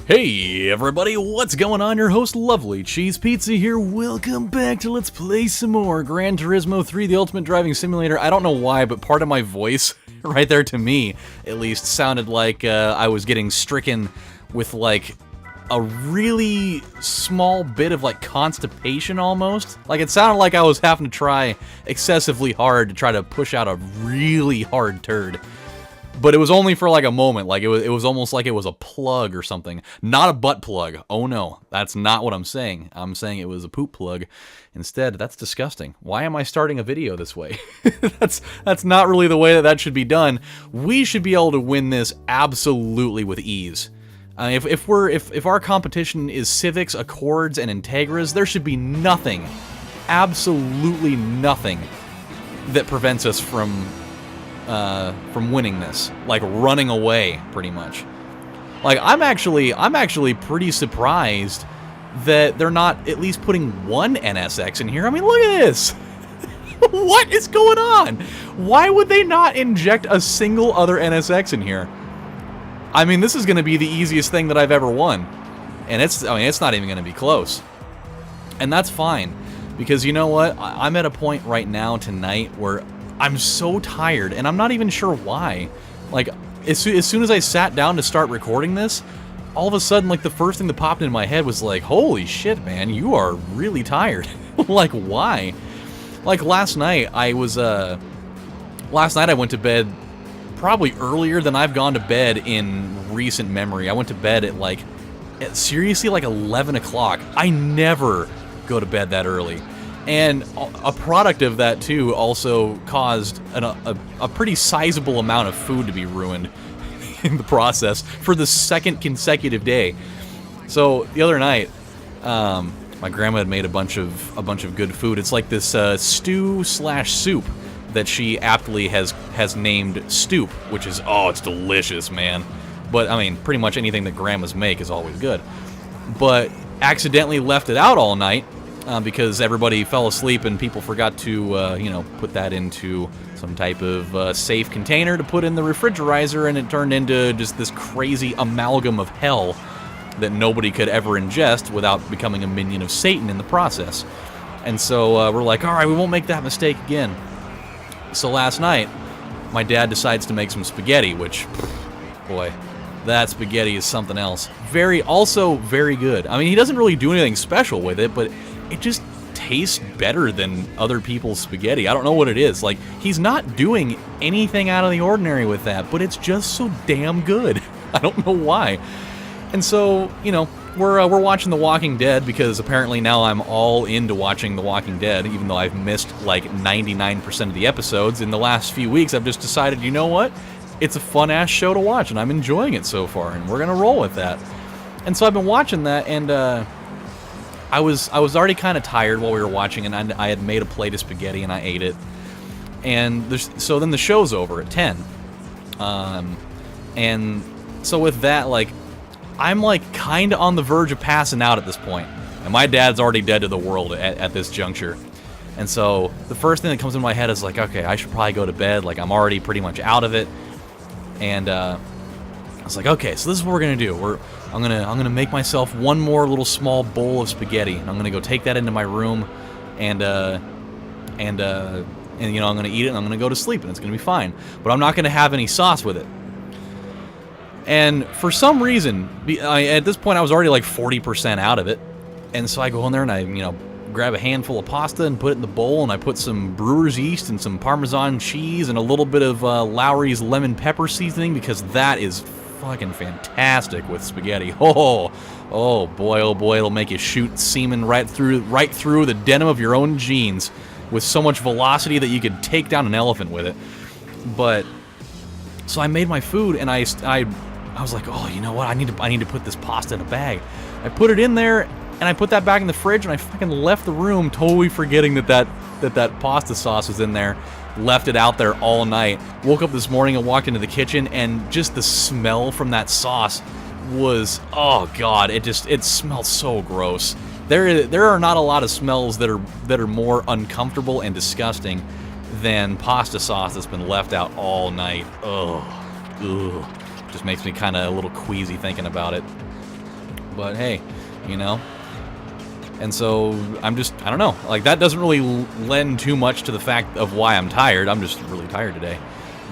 Hey everybody, what's going on? Your host LovelyCheesePizza here. Welcome back to Let's Play some more Gran Turismo 3, the Ultimate Driving Simulator. I don't know why, but part of my voice, right there to me, at least, sounded like I was getting stricken with like a really small bit of like constipation almost. Like it sounded like I was having to try excessively hard to try to push out a really hard turd. But it was only for like a moment. Like it was almost like it was a plug or something. Not a butt plug. Oh no, that's not what I'm saying. I'm saying it was a poop plug. Instead, that's disgusting. Why am I starting a video this way? that's not really the way that should be done. We should be able to win this absolutely with ease. If our competition is Civics, Accords, and Integras, there should be nothing, absolutely nothing, that prevents us from winning this, like running away, pretty much. Like I'm actually pretty surprised that they're not at least putting one NSX in here. I mean, look at this. What is going on? Why would they not inject a single other NSX in here? I mean, this is going to be the easiest thing that I've ever won, and it's not even going to be close. And that's fine, because you know what? I'm at a point right now tonight where I'm so tired, and I'm not even sure why. Like, as soon as I sat down to start recording this, all of a sudden, like, the first thing that popped into my head was like, holy shit, man, you are really tired. Like, why? Like, last night I went to bed probably earlier than I've gone to bed in recent memory. I went to bed at seriously, like 11 o'clock. I never go to bed that early. And a product of that, too, also caused a pretty sizable amount of food to be ruined in the process for the second consecutive day. So, the other night, my grandma had made a bunch of good food. It's like this stew/soup that she aptly has named Stoop, which is, oh, it's delicious, man. But, I mean, pretty much anything that grandmas make is always good. But accidentally left it out all night, because everybody fell asleep and people forgot to, put that into some type of safe container to put in the refrigerator, and it turned into just this crazy amalgam of hell that nobody could ever ingest without becoming a minion of Satan in the process. And so we're like, all right, we won't make that mistake again. So last night, my dad decides to make some spaghetti, which, boy, that spaghetti is something else. Also very good. I mean, he doesn't really do anything special with it, but it just tastes better than other people's spaghetti. I don't know what it is. Like, he's not doing anything out of the ordinary with that, but it's just so damn good. I don't know why. And so, we're watching The Walking Dead, because apparently now I'm all into watching The Walking Dead, even though I've missed like 99% of the episodes. In the last few weeks, I've just decided, you know what? It's a fun-ass show to watch, and I'm enjoying it so far, and we're gonna roll with that. And so I've been watching that, and I was already kind of tired while we were watching, and I had made a plate of spaghetti, and I ate it. And so then the show's over at 10. And so with that, like, I'm like kind of on the verge of passing out at this point. And my dad's already dead to the world at this juncture. And so the first thing that comes in my head is like, okay, I should probably go to bed. Like, I'm already pretty much out of it. And I was like, okay, so this is what we're gonna do. I'm gonna make myself one more little small bowl of spaghetti, and I'm gonna go take that into my room, and I'm gonna eat it, and I'm gonna go to sleep, and it's gonna be fine. But I'm not gonna have any sauce with it. And for some reason, at this point I was already like 40% out of it, and so I go in there and I grab a handful of pasta and put it in the bowl, and I put some brewer's yeast and some Parmesan cheese and a little bit of Lowry's lemon pepper seasoning, because that is fucking fantastic with spaghetti. Oh boy, it'll make you shoot semen right through the denim of your own jeans with so much velocity that you could take down an elephant with it. But so I made my food, and I was like, oh, you know what? I need to put this pasta in a bag. I put it in there, and I put that back in the fridge, and I fucking left the room, totally forgetting that pasta sauce was in there. Left it out there all night. Woke up this morning and walked into the kitchen, and just the smell from that sauce was, oh god, it smelled so gross. There are not a lot of smells that are more uncomfortable and disgusting than pasta sauce that's been left out all night. Ugh. Just makes me kind of a little queasy thinking about it. But hey, you know. And so I don't know. Like, that doesn't really lend too much to the fact of why I'm tired. I'm just really tired today.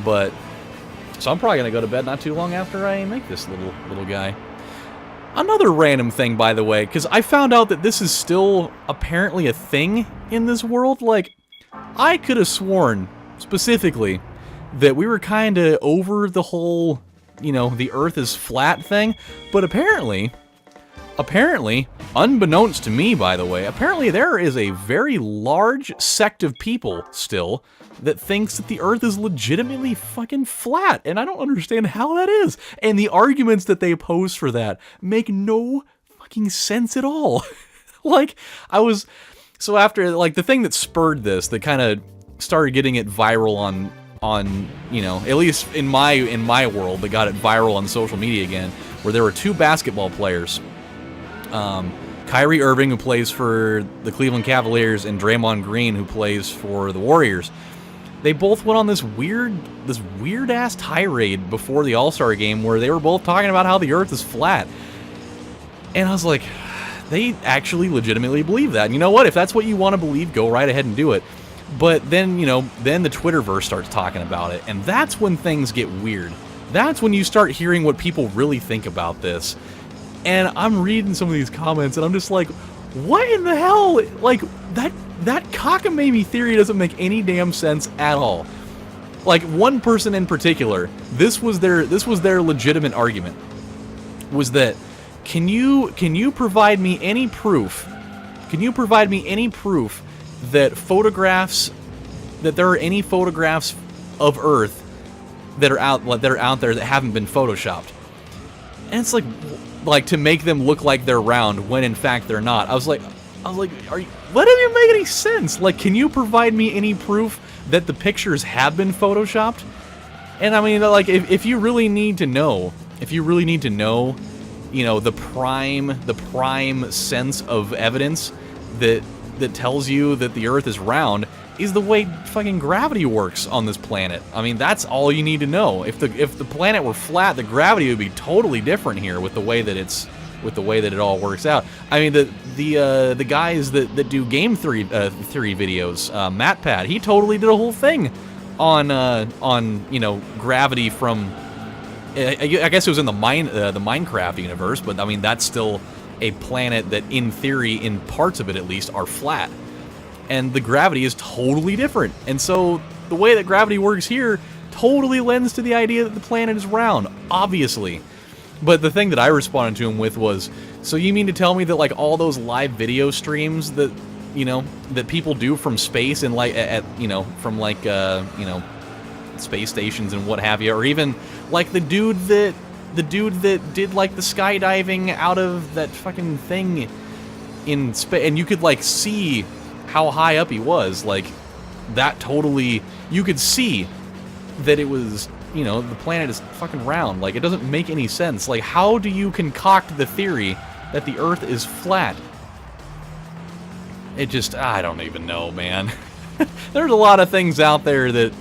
But so I'm probably gonna go to bed not too long after I make this little guy. Another random thing, by the way, because I found out that this is still apparently a thing in this world. Like, I could have sworn specifically that we were kind of over the whole, you know, the Earth is flat thing, but apparently, unbeknownst to me, by the way, apparently there is a very large sect of people still that thinks that the Earth is legitimately fucking flat, and I don't understand how that is. And the arguments that they pose for that make no fucking sense at all. Like, so after, like, the thing that spurred this, that kind of started getting it viral on, you know, at least in my world, that got it viral on social media again, where there were two basketball players, Kyrie Irving, who plays for the Cleveland Cavaliers, and Draymond Green, who plays for the Warriors. They both went on this weird-ass tirade before the All-Star game where they were both talking about how the Earth is flat. And I was like, they actually legitimately believe that. And you know what? If that's what you want to believe, go right ahead and do it. But then, you know, then the Twitterverse starts talking about it, and that's when things get weird. That's when you start hearing what people really think about this. And I'm reading some of these comments, and I'm just like, what in the hell? Like, that cockamamie theory doesn't make any damn sense at all. Like, one person in particular, this was their legitimate argument, was that, can you provide me any proof? Can you provide me any proof that there are any photographs of Earth that are out there that haven't been photoshopped? And it's like to make them look like they're round when in fact they're not. I was like, what doesn't make any sense? Like, can you provide me any proof that the pictures have been photoshopped? And I mean, like, if you really need to know, you know, the prime sense of evidence that tells you that the Earth is round is the way fucking gravity works on this planet. I mean, that's all you need to know. If the planet were flat, the gravity would be totally different here with the way that it all works out. I mean, the guys that do game theory videos, MatPat, he totally did a whole thing on you know, gravity from, I guess it was in the Minecraft universe, but I mean, that's still a planet that, in theory, in parts of it at least, are flat. And the gravity is totally different. And so the way that gravity works here totally lends to the idea that the planet is round, obviously. But the thing that I responded to him with was, so you mean to tell me that, like, all those live video streams that, you know, that people do from space and, like, you know, from, like, you know, space stations and what have you, or even, like, the dude that did, like, the skydiving out of that fucking thing in space, and you could, like, see how high up he was, like, that totally, you could see that it was, you know, the planet is fucking round. Like, it doesn't make any sense. Like, how do you concoct the theory that the Earth is flat? It just, I don't even know, man. There's a lot of things out there that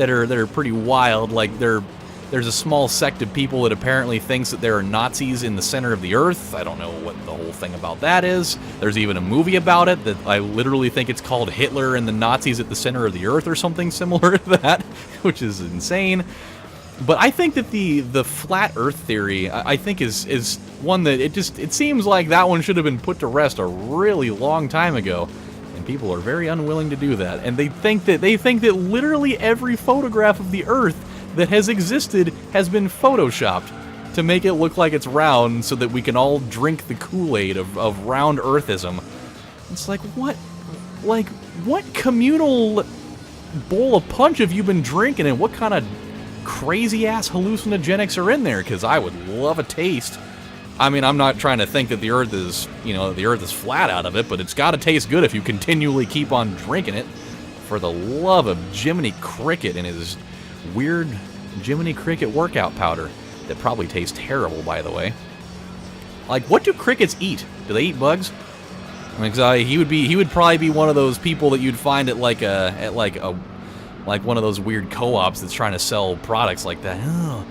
are pretty wild. Like, there's a small sect of people that apparently thinks that there are Nazis in the center of the Earth. I don't know what the whole thing about that is. There's even a movie about it that I literally think it's called Hitler and the Nazis at the Center of the Earth or something similar to that, which is insane. But I think that the flat Earth theory, I think is one that it seems like that one should have been put to rest a really long time ago. And people are very unwilling to do that. And they think that literally every photograph of the Earth that has existed has been photoshopped to make it look like it's round so that we can all drink the Kool-Aid of round Earthism. It's like, what communal bowl of punch have you been drinking, and what kind of crazy-ass hallucinogenics are in there? Because I would love a taste. I mean, I'm not trying to think that the Earth is, you know, the Earth is flat out of it, but it's got to taste good if you continually keep on drinking it. For the love of Jiminy Cricket and his weird Jiminy Cricket workout powder that probably tastes terrible, by the way. Like, what do crickets eat? Do they eat bugs? I mean, 'cause he would probably be one of those people that you'd find at one of those weird co-ops that's trying to sell products like that. Oh,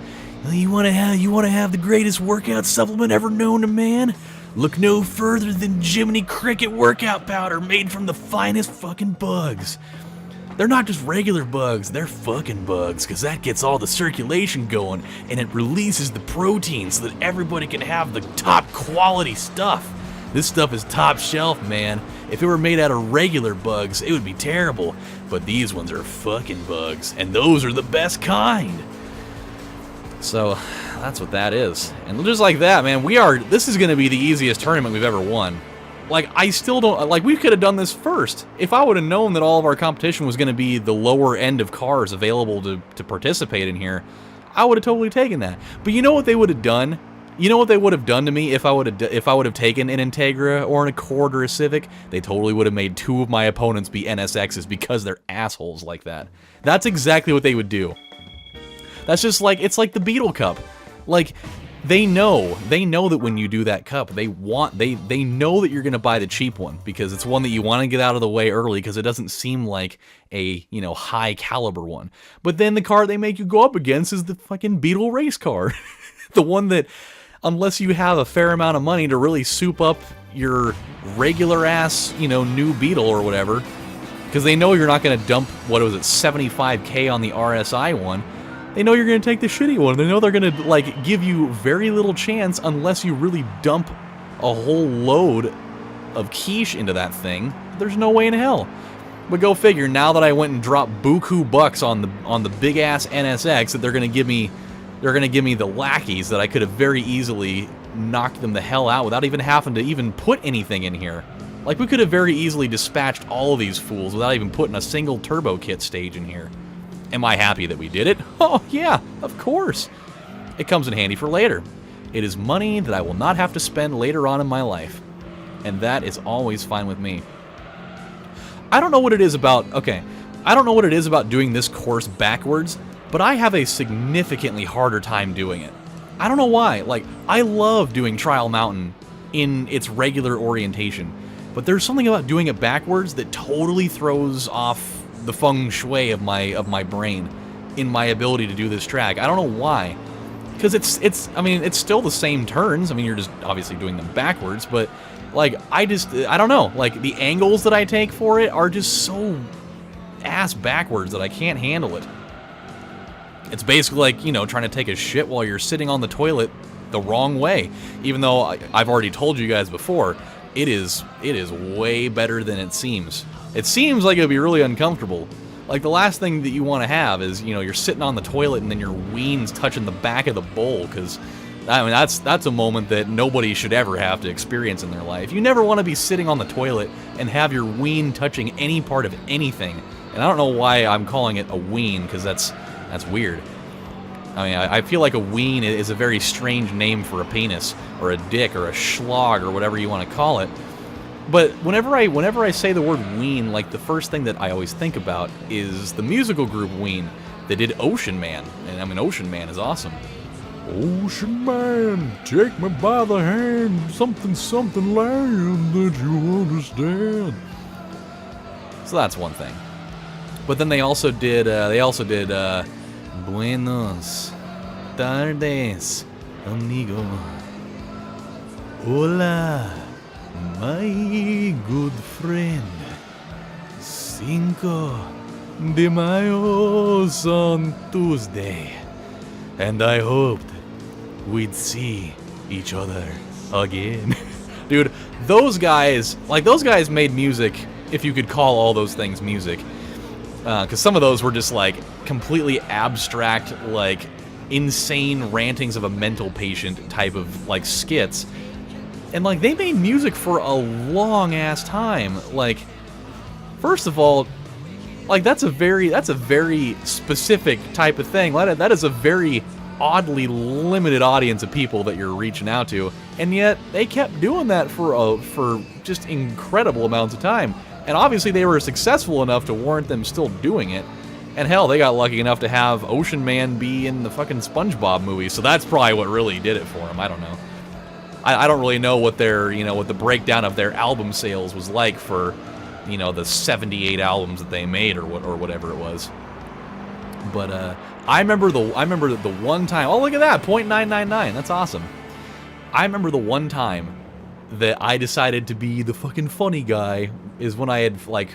you want to have the greatest workout supplement ever known to man? Look no further than Jiminy Cricket workout powder made from the finest fucking bugs. They're not just regular bugs, they're fucking bugs, because that gets all the circulation going, and it releases the protein so that everybody can have the top quality stuff. This stuff is top shelf, man. If it were made out of regular bugs, it would be terrible. But these ones are fucking bugs, and those are the best kind. So, that's what that is. And just like that, man, this is going to be the easiest tournament we've ever won. Like, I still don't, like, we could have done this first. If I would have known that all of our competition was going to be the lower end of cars available to participate in here, I would have totally taken that. But you know what they would have done? You know what they would have done to me if I would have taken an Integra or an Accord or a Civic? They totally would have made two of my opponents be NSXs because they're assholes like that. That's exactly what they would do. That's just like, it's like the Beetle Cup. Like, they know that when you do that cup, they know that you're gonna buy the cheap one because it's one that you want to get out of the way early because it doesn't seem like a, you know, high caliber one. But then the car they make you go up against is the fucking Beetle race car. The one that, unless you have a fair amount of money to really soup up your regular ass, you know, new Beetle or whatever, because they know you're not gonna dump, what was it, 75K on the RSI one. They know you're going to take the shitty one. They know they're going to, like, give you very little chance unless you really dump a whole load of quiche into that thing. There's no way in hell. But go figure, now that I went and dropped buku bucks on the big-ass NSX, that they're going to give me the lackeys that I could have very easily knocked them the hell out without even having to even put anything in here. Like, we could have very easily dispatched all of these fools without even putting a single turbo kit stage in here. Am I happy that we did it? Oh, yeah, of course. It comes in handy for later. It is money that I will not have to spend later on in my life. And that is always fine with me. I don't know what it is about, I don't know what it is about doing this course backwards, but I have a significantly harder time doing it. I don't know why. Like, I love doing Trial Mountain in its regular orientation, but there's something about doing it backwards that totally throws off the feng shui of my brain in my ability to do this track. I don't know why. Because I mean, it's still the same turns. I mean, you're just obviously doing them backwards, but, like, I don't know. Like, the angles that I take for it are just so ass backwards that I can't handle it. It's basically like, you know, trying to take a shit while you're sitting on the toilet the wrong way. Even though I've already told you guys before, it is way better than it seems. It seems like it would be really uncomfortable. Like, the last thing that you want to have is, you know, you're sitting on the toilet and then your ween's touching the back of the bowl, because, I mean, that's a moment that nobody should ever have to experience in their life. You never want to be sitting on the toilet and have your ween touching any part of anything. And I don't know why I'm calling it a ween, because that's weird. I mean, I feel like a ween is a very strange name for a penis, or a dick, or a schlog, or whatever you want to call it. But whenever I say the word Ween, like, the first thing that I always think about is the musical group Ween. They did Ocean Man, and I mean, Ocean Man is awesome. Ocean Man, take me by the hand, something, something land that you understand. So that's one thing. But then they also did Buenos tardes, amigo. Hola, my good friend. Cinco de Mayo's on Tuesday. And I hoped we'd see each other again. Dude, those guys made music, if you could call all those things music. Because some of those were just, like, completely abstract, like, insane rantings of a mental patient type of, like, skits. And, like, they made music for a long-ass time. Like, first of all, like, that's a very specific type of thing. That is a very oddly limited audience of people that you're reaching out to. And yet, they kept doing that for just incredible amounts of time. And obviously they were successful enough to warrant them still doing it. And hell, they got lucky enough to have Ocean Man be in the fucking SpongeBob movie, so that's probably what really did it for them. I don't know. I don't really know what what the breakdown of their album sales was like for, the 78 albums that they made or whatever it was. But I remember the one time. Oh, look at that, .999. That's awesome. I remember the one time that I decided to be the fucking funny guy is when I had, like,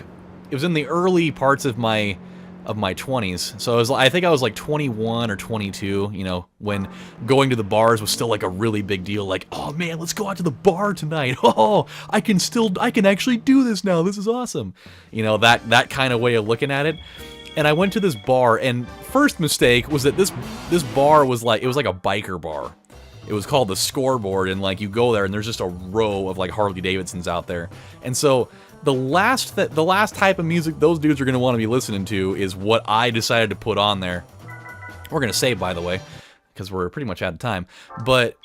it was in the early parts of my 20s. So I think I was like 21 or 22, you know, when going to the bars was still like a really big deal. Like, oh man, let's go out to the bar tonight. Oh, I can actually do this now. This is awesome. You know, that kind of way of looking at it. And I went to this bar, and first mistake was that this bar was like, it was like a biker bar. It was called the Scoreboard, and like you go there and there's just a row of like Harley Davidsons out there. And so the last type of music those dudes are going to want to be listening to is what I decided to put on there. We're going to save, by the way, because we're pretty much out of time. But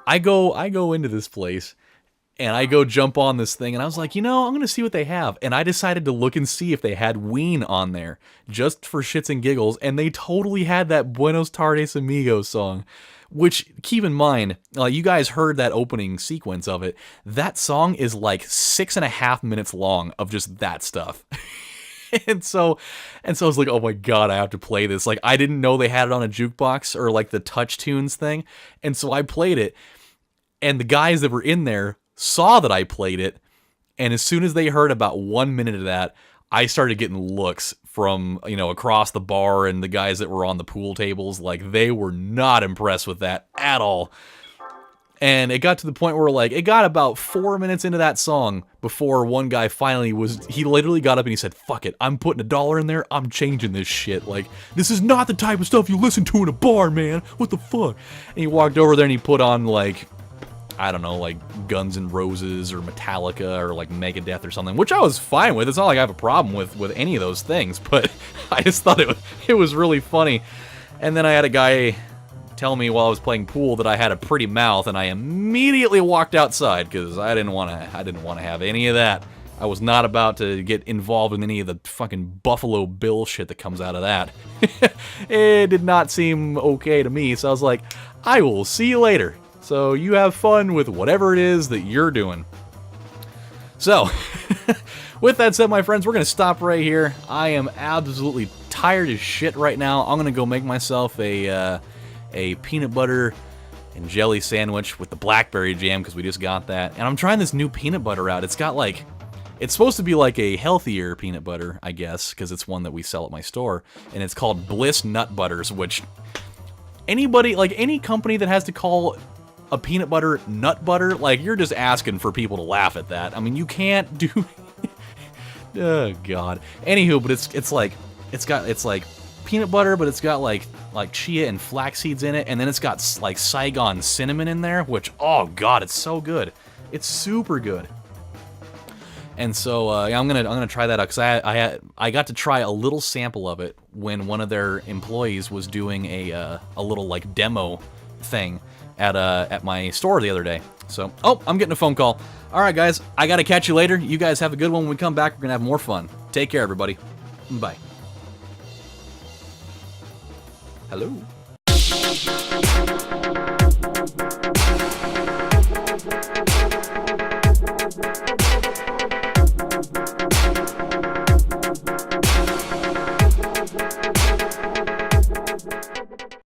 I go into this place and I go jump on this thing, and I was like, you know, I'm going to see what they have. And I decided to look and see if they had Ween on there, just for shits and giggles, and they totally had that Buenos Tardes Amigos song. Which, keep in mind, you guys heard that opening sequence of it. That song is like 6.5 minutes long of just that stuff. and so I was like, oh my god, I have to play this. Like, I didn't know they had it on a jukebox or like the Touch Tunes thing. And so I played it, and the guys that were in there saw that I played it, and as soon as they heard about 1 minute of that, I started getting looks from, you know, across the bar, and the guys that were on the pool tables. Like, they were not impressed with that at all. And it got to the point where, like, it got about 4 minutes into that song before one guy finally he literally got up and he said, fuck it, I'm putting $1 in there, I'm changing this shit. Like, this is not the type of stuff you listen to in a bar, man. What the fuck? And he walked over there and he put on, like, I don't know, like Guns N' Roses or Metallica or like Megadeth or something, which I was fine with. It's not like I have a problem with any of those things, but I just thought it was really funny. And then I had a guy tell me while I was playing pool that I had a pretty mouth, and I immediately walked outside because I didn't want to have any of that. I was not about to get involved in any of the fucking Buffalo Bill shit that comes out of that. It did not seem okay to me, so I was like, I will see you later. So you have fun with whatever it is that you're doing. So, with that said, my friends, we're going to stop right here. I am absolutely tired as shit right now. I'm going to go make myself a peanut butter and jelly sandwich with the blackberry jam, because we just got that. And I'm trying this new peanut butter out. It's got like, it's supposed to be like a healthier peanut butter, I guess, because it's one that we sell at my store. And it's called Bliss Nut Butters, which anybody, like any company that has to call a peanut butter nut butter, like, you're just asking for people to laugh at that. I mean, you can't do oh god. Anywho, but it's like peanut butter, but it's got like chia and flax seeds in it, and then it's got like Saigon cinnamon in there, which, oh god, it's so good. It's super good. And so yeah, I'm gonna try that out, because I got to try a little sample of it when one of their employees was doing a little like demo thing at my store the other day. So, oh, I'm getting a phone call. All right, guys, I gotta catch you later. You guys have a good one. When we come back, we're gonna have more fun. Take care, everybody. Bye. Hello.